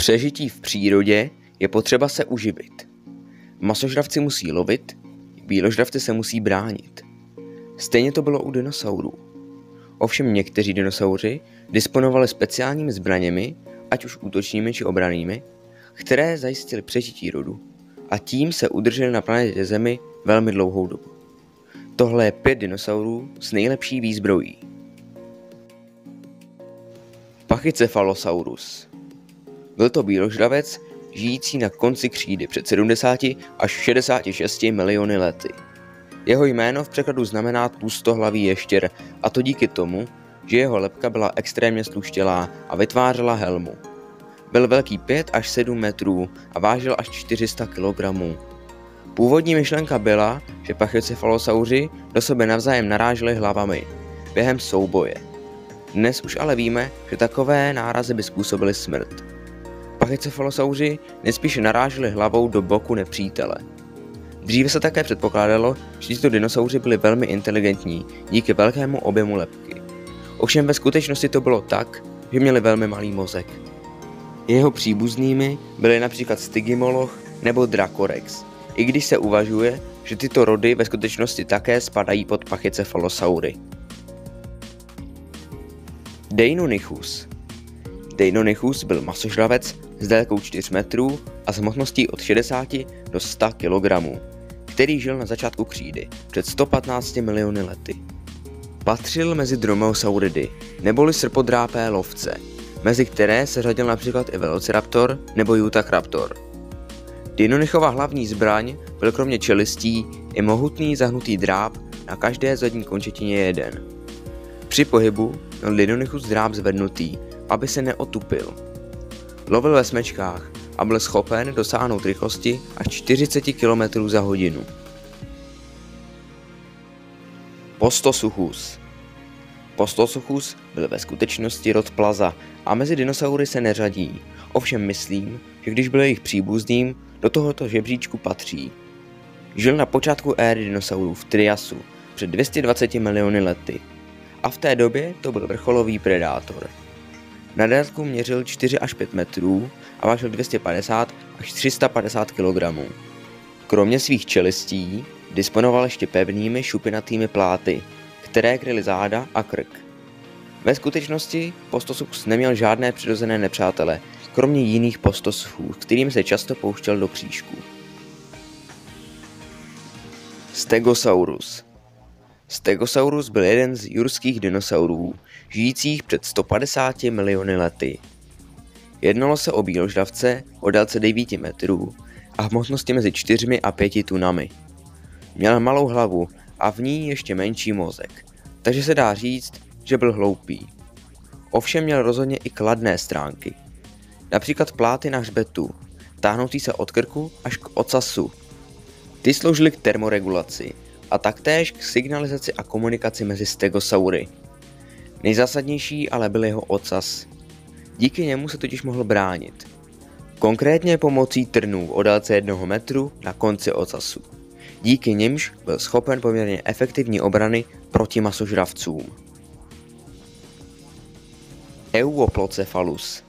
přežití v přírodě je potřeba se uživit. Masožravci musí lovit, býložravci se musí bránit. Stejně to bylo u dinosaurů. Ovšem někteří dinosauři disponovali speciálními zbraněmi, ať už útočnými či obrannými, které zajistily přežití rodu a tím se udrželi na planetě Zemi velmi dlouhou dobu. Tohle je 5 dinosaurů s nejlepší výzbrojí. Pachycephalosaurus. Byl to býložravec žijící na konci křídy před 70 až 66 miliony lety. Jeho jméno v překladu znamená tlustohlavý ještěr, a to díky tomu, že jeho lebka byla extrémně stluštělá a vytvářela helmu. Byl velký 5 až 7 metrů a vážil až 400 kg. Původní myšlenka byla, že pachycephalosauři do sebe navzájem naráželi hlavami během souboje. Dnes už ale víme, že takové nárazy by způsobily smrt. Pachycephalosauři nejspíše naráželi hlavou do boku nepřítele. Dříve se také předpokládalo, že tyto dinosauři byli velmi inteligentní díky velkému objemu lebky. Ovšem ve skutečnosti to bylo tak, že měli velmi malý mozek. Jeho příbuznými byly například Stygimoloch nebo Dracorex, i když se uvažuje, že tyto rody ve skutečnosti také spadají pod pachycephalosaury. Deinonychus. Deinonychus byl masožravec s délkou 4 metrů a s hmotností od 60 do 100 kg, který žil na začátku křídy před 115 miliony lety. Patřil mezi dromaeosauridy, neboli srpodrápé lovce, mezi které se řadil například i Velociraptor nebo Utahraptor. Deinonychova hlavní zbraň byl kromě čelistí i mohutný zahnutý dráp na každé zadní končetině jeden. Při pohybu měl Deinonychus dráp zvednutý, aby se neotupil. Lovil ve smečkách a byl schopen dosáhnout rychlosti až 40 km za hodinu. Postosuchus. Postosuchus byl ve skutečnosti rod plaza a mezi dinosaury se neřadí, ovšem myslím, že když byl jejich příbuzným, do tohoto žebříčku patří. Žil na počátku éry dinosaurů v Triasu před 220 miliony lety a v té době to byl vrcholový predátor. Na délku měřil 4 až 5 metrů a vážil 250 až 350 kg. Kromě svých čelistí disponoval ještě pevnými šupinatými pláty, které kryly záda a krk. Ve skutečnosti Postosuchus neměl žádné přirozené nepřátele, kromě jiných postosuchů, s kterými se často pouštěl do křížků. Stegosaurus. Stegosaurus byl jeden z jurských dinosaurů, žijících před 150 miliony lety. Jednalo se o býložravce o délce 9 metrů a hmotnosti mezi 4 a 5 tunami. Měl malou hlavu a v ní ještě menší mozek, takže se dá říct, že byl hloupý. Ovšem měl rozhodně i kladné stránky. Například pláty na hřbetu, táhnoucí se od krku až k ocasu. Ty sloužily k termoregulaci a taktéž k signalizaci a komunikaci mezi stegosaury. Nejzásadnější ale byl jeho ocas. Díky němu se totiž mohl bránit. Konkrétně pomocí trnů o délce 1 metru na konci ocasu. Díky nimž byl schopen poměrně efektivní obrany proti masožravcům. Euoplocephalus.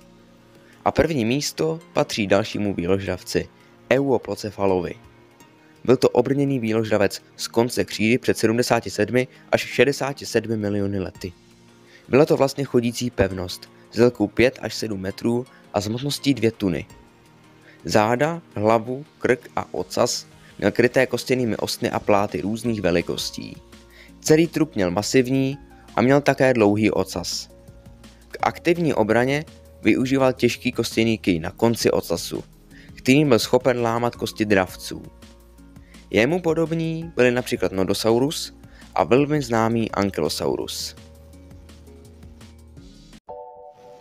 A první místo patří dalšímu býložravci, Euoplocephalovi. Byl to obrněný býložravec z konce křídy před 77 až 67 miliony lety. Byla to vlastně chodící pevnost s délkou 5 až 7 metrů a s hmotností 2 tuny. Záda, hlavu, krk a ocas měl kryté kostěnými ostny a pláty různých velikostí. Celý trup měl masivní a měl také dlouhý ocas. K aktivní obraně využíval těžký kostěný kij na konci ocasu, kterým byl schopen lámat kosti dravců. Jemu podobní byli například Nodosaurus a velmi známý Ankylosaurus.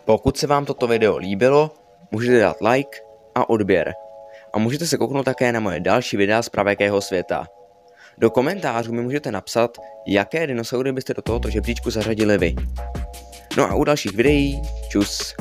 Pokud se vám toto video líbilo, můžete dát like a odběr. A můžete se kouknout také na moje další videa z pravěkého světa. Do komentářů mi můžete napsat, jaké dinosaury byste do tohoto žebříčku zařadili vy. No a u dalších videí, čus!